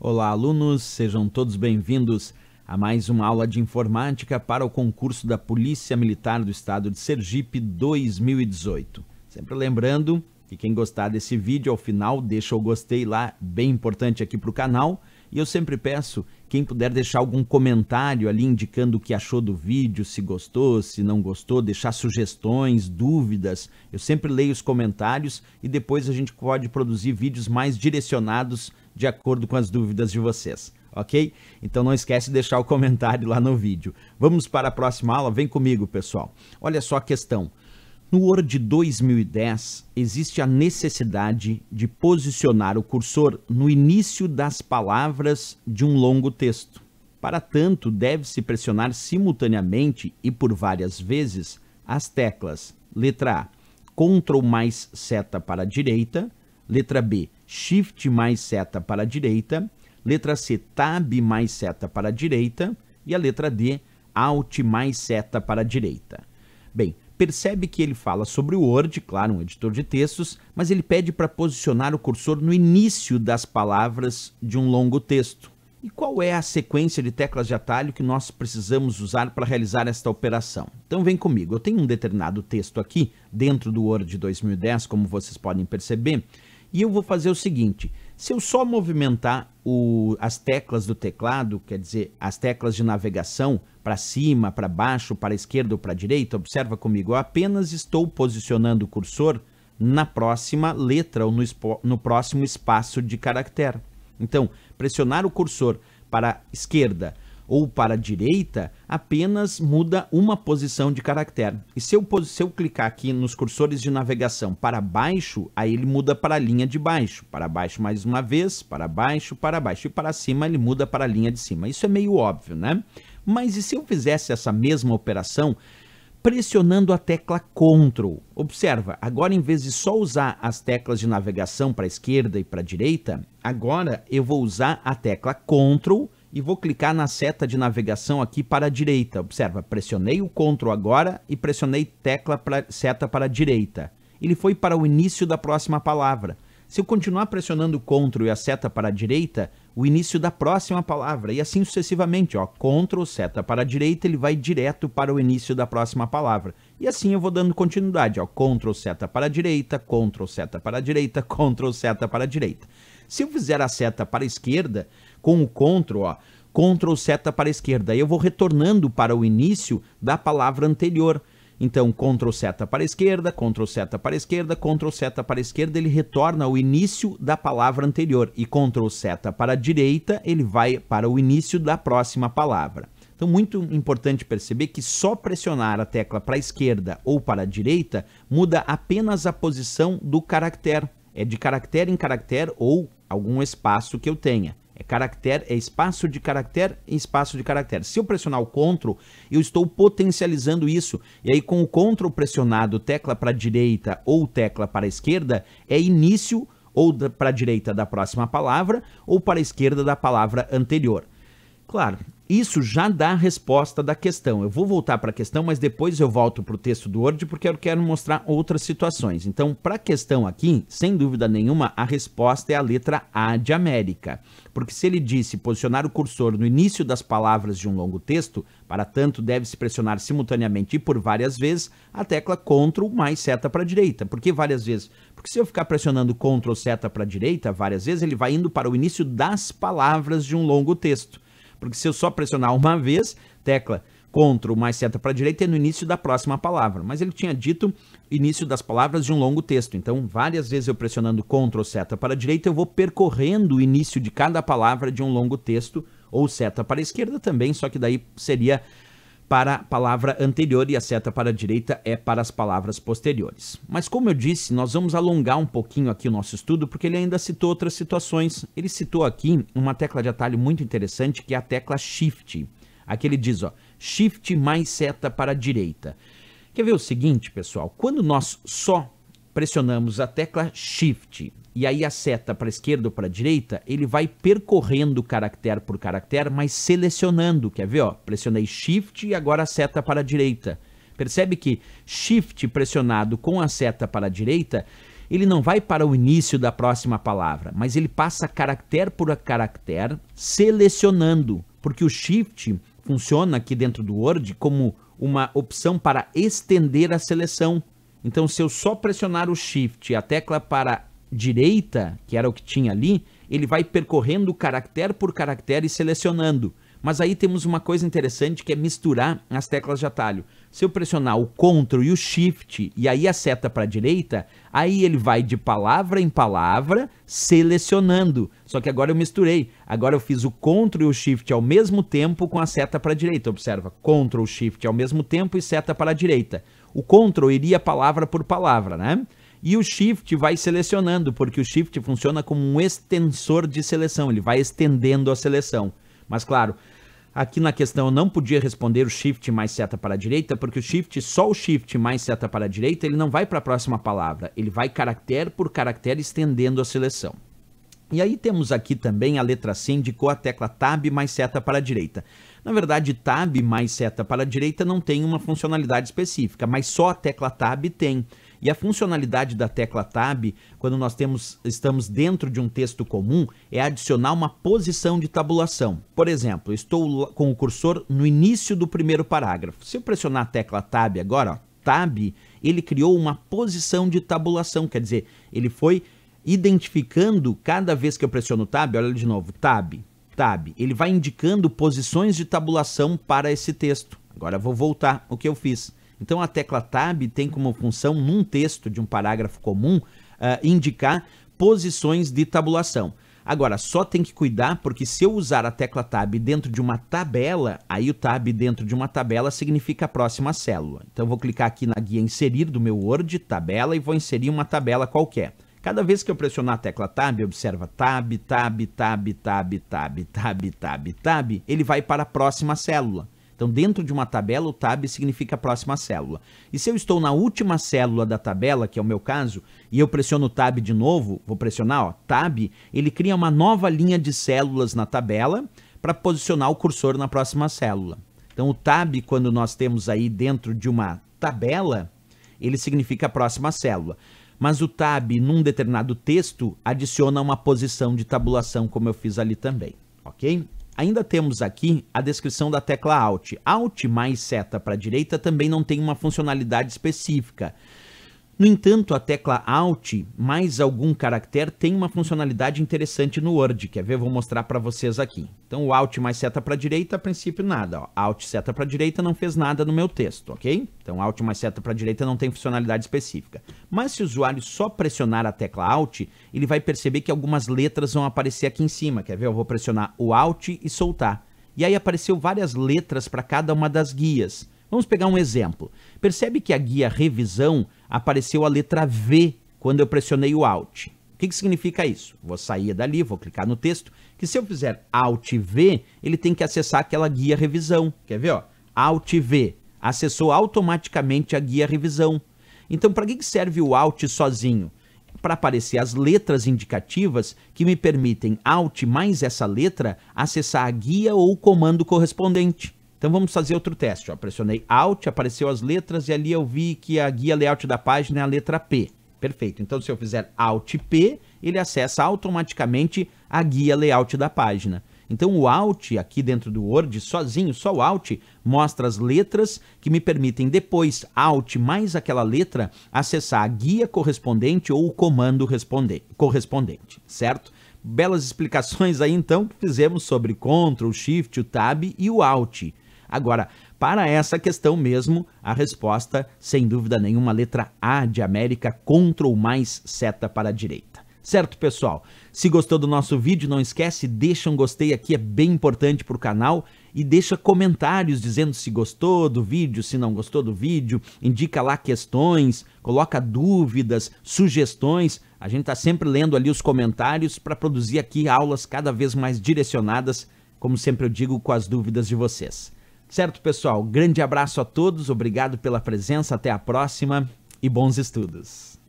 Olá, alunos, sejam todos bem-vindos a mais uma aula de informática para o concurso da Polícia Militar do Estado de Sergipe 2018. Sempre lembrando que quem gostar desse vídeo ao final deixa o gostei lá, bem importante aqui para o canal. E eu sempre peço, quem puder deixar algum comentário ali indicando o que achou do vídeo, se gostou, se não gostou, deixar sugestões, dúvidas. Eu sempre leio os comentários e depois a gente pode produzir vídeos mais direcionados de acordo com as dúvidas de vocês, ok? Então não esquece de deixar o comentário lá no vídeo. Vamos para a próxima aula? Vem comigo, pessoal. Olha só a questão. No Word 2010, existe a necessidade de posicionar o cursor no início das palavras de um longo texto. Para tanto, deve-se pressionar simultaneamente e por várias vezes as teclas letra A, Ctrl mais seta para a direita, letra B, Shift mais seta para a direita, letra C, Tab mais seta para a direita e a letra D, Alt mais seta para a direita. Bem, percebe que ele fala sobre o Word, claro, um editor de textos, mas ele pede para posicionar o cursor no início das palavras de um longo texto. E qual é a sequência de teclas de atalho que nós precisamos usar para realizar esta operação? Então vem comigo, eu tenho um determinado texto aqui dentro do Word 2010, como vocês podem perceber, e eu vou fazer o seguinte: se eu só movimentar as teclas do teclado, quer dizer, as teclas de navegação, para cima, para baixo, para a esquerda ou para a direita, observa comigo, eu apenas estou posicionando o cursor na próxima letra ou no próximo espaço de caractere. Então, pressionar o cursor para a esquerda ou para a direita apenas muda uma posição de caractere. E se eu clicar aqui nos cursores de navegação para baixo, aí ele muda para a linha de baixo. Para baixo mais uma vez, para baixo. E para cima ele muda para a linha de cima. Isso é meio óbvio, né? Mas e se eu fizesse essa mesma operação pressionando a tecla Ctrl? Observa, agora em vez de só usar as teclas de navegação para a esquerda e para a direita, agora eu vou usar a tecla Ctrl e vou clicar na seta de navegação aqui para a direita. Observa, pressionei o Ctrl agora e pressionei seta para a direita. Ele foi para o início da próxima palavra. Se eu continuar pressionando o Ctrl e a seta para a direita, o início da próxima palavra, e assim sucessivamente, ó, Ctrl, seta para a direita, ele vai direto para o início da próxima palavra. E assim eu vou dando continuidade, ó, Ctrl, seta para a direita, Ctrl, seta para a direita, Ctrl, seta para a direita. Se eu fizer a seta para a esquerda, com o Ctrl, ó, Ctrl, seta para a esquerda, aí eu vou retornando para o início da palavra anterior. Então, Ctrl seta para a esquerda, Ctrl seta para a esquerda, Ctrl seta para a esquerda, ele retorna ao início da palavra anterior. E Ctrl seta para a direita, ele vai para o início da próxima palavra. Então, muito importante perceber que só pressionar a tecla para a esquerda ou para a direita muda apenas a posição do caractere. É de caractere em caractere ou algum espaço que eu tenha. É espaço de caractere e espaço de caractere. Se eu pressionar o Ctrl, eu estou potencializando isso. E aí, com o Ctrl pressionado, tecla para a direita ou tecla para a esquerda, é início ou para a direita da próxima palavra ou para a esquerda da palavra anterior. Claro, isso já dá a resposta da questão. Eu vou voltar para a questão, mas depois eu volto para o texto do Word porque eu quero mostrar outras situações. Então, para a questão aqui, sem dúvida nenhuma, a resposta é a letra A de América. Porque se ele disse posicionar o cursor no início das palavras de um longo texto, para tanto deve-se pressionar simultaneamente e por várias vezes a tecla Ctrl mais seta para a direita. Por que várias vezes? Porque se eu ficar pressionando Ctrl seta para a direita várias vezes, ele vai indo para o início das palavras de um longo texto. Porque se eu só pressionar uma vez, tecla Ctrl mais seta para a direita é no início da próxima palavra. Mas ele tinha dito início das palavras de um longo texto. Então, várias vezes eu pressionando Ctrl seta para a direita, eu vou percorrendo o início de cada palavra de um longo texto, ou seta para a esquerda também, só que daí seria para a palavra anterior e a seta para a direita é para as palavras posteriores. Mas como eu disse, nós vamos alongar um pouquinho aqui o nosso estudo, porque ele ainda citou outras situações. Ele citou aqui uma tecla de atalho muito interessante, que é a tecla Shift. Aqui ele diz, ó, Shift mais seta para a direita. Quer ver o seguinte, pessoal? Quando nós só pressionamos a tecla Shift e aí a seta para a esquerda ou para a direita, ele vai percorrendo caractere por caractere, mas selecionando. Quer ver? Ó, pressionei Shift e agora a seta para a direita. Percebe que Shift pressionado com a seta para a direita, ele não vai para o início da próxima palavra, mas ele passa caractere por caractere, selecionando, porque o Shift funciona aqui dentro do Word como uma opção para estender a seleção. Então, se eu só pressionar o Shift e a tecla para a direita, que era o que tinha ali, ele vai percorrendo caractere por caractere e selecionando. Mas aí temos uma coisa interessante que é misturar as teclas de atalho. Se eu pressionar o Ctrl e o Shift e aí a seta para a direita, aí ele vai de palavra em palavra selecionando. Só que agora eu misturei. Agora eu fiz o Ctrl e o Shift ao mesmo tempo com a seta para a direita. Observa, Ctrl, Shift ao mesmo tempo e seta para a direita. O Ctrl iria palavra por palavra, né? E o Shift vai selecionando, porque o Shift funciona como um extensor de seleção. Ele vai estendendo a seleção. Mas claro, aqui na questão eu não podia responder o Shift mais seta para a direita, porque o Shift, só o Shift mais seta para a direita, ele não vai para a próxima palavra. Ele vai caractere por caractere estendendo a seleção. E aí temos aqui também a letra C, indicou a tecla Tab mais seta para a direita. Na verdade, Tab mais seta para a direita não tem uma funcionalidade específica, mas só a tecla Tab tem. E a funcionalidade da tecla Tab, quando nós estamos dentro de um texto comum, é adicionar uma posição de tabulação. Por exemplo, estou com o cursor no início do primeiro parágrafo. Se eu pressionar a tecla Tab agora, ó, Tab, ele criou uma posição de tabulação, quer dizer, ele foi identificando, cada vez que eu pressiono Tab, olha de novo, Tab, Tab, ele vai indicando posições de tabulação para esse texto. Agora eu vou voltar o que eu fiz. Então a tecla Tab tem como função, num texto de um parágrafo comum, indicar posições de tabulação. Agora, só tem que cuidar, porque se eu usar a tecla Tab dentro de uma tabela, aí o Tab dentro de uma tabela significa a próxima célula. Então eu vou clicar aqui na guia Inserir do meu Word, tabela, e vou inserir uma tabela qualquer. Cada vez que eu pressionar a tecla Tab, observa Tab, Tab, Tab, Tab, Tab, Tab, Tab, Tab, ele vai para a próxima célula. Então, dentro de uma tabela, o Tab significa a próxima célula. E se eu estou na última célula da tabela, que é o meu caso, e eu pressiono o Tab de novo, vou pressionar, ó, Tab, ele cria uma nova linha de células na tabela para posicionar o cursor na próxima célula. Então, o Tab, quando nós temos aí dentro de uma tabela, ele significa a próxima célula. Mas o Tab, num determinado texto, adiciona uma posição de tabulação, como eu fiz ali também, ok? Ainda temos aqui a descrição da tecla Alt. Alt mais seta para a direita também não tem uma funcionalidade específica. No entanto, a tecla Alt mais algum caractere tem uma funcionalidade interessante no Word. Quer ver? Vou mostrar para vocês aqui. Então, o Alt mais seta para a direita, a princípio nada. Ó. Alt seta para a direita não fez nada no meu texto, ok? Então, Alt mais seta para a direita não tem funcionalidade específica. Mas se o usuário só pressionar a tecla Alt, ele vai perceber que algumas letras vão aparecer aqui em cima. Quer ver? Eu vou pressionar o Alt e soltar. E aí apareceu várias letras para cada uma das guias. Vamos pegar um exemplo. Percebe que a guia revisão apareceu a letra V quando eu pressionei o Alt. O que significa isso? Vou sair dali, vou clicar no texto, que se eu fizer Alt V, ele tem que acessar aquela guia revisão. Quer ver? Ó? Alt V. Acessou automaticamente a guia revisão. Então, para que serve o Alt sozinho? Para aparecer as letras indicativas que me permitem, Alt mais essa letra, acessar a guia ou o comando correspondente. Então vamos fazer outro teste. Ó. Pressionei Alt, apareceu as letras e ali eu vi que a guia layout da página é a letra P. Perfeito. Então se eu fizer Alt P, ele acessa automaticamente a guia layout da página. Então o Alt aqui dentro do Word, sozinho, só o Alt, mostra as letras que me permitem depois, Alt mais aquela letra, acessar a guia correspondente ou o comando correspondente, certo? Belas explicações aí então que fizemos sobre Ctrl, Shift, o Tab e o Alt. Agora, para essa questão mesmo, a resposta, sem dúvida nenhuma, letra A de América, Ctrl mais seta para a direita. Certo, pessoal? Se gostou do nosso vídeo, não esquece, deixa um gostei aqui, é bem importante para o canal. E deixa comentários dizendo se gostou do vídeo, se não gostou do vídeo. Indica lá questões, coloca dúvidas, sugestões. A gente está sempre lendo ali os comentários para produzir aqui aulas cada vez mais direcionadas, como sempre eu digo, com as dúvidas de vocês. Certo, pessoal? Grande abraço a todos, obrigado pela presença, até a próxima e bons estudos.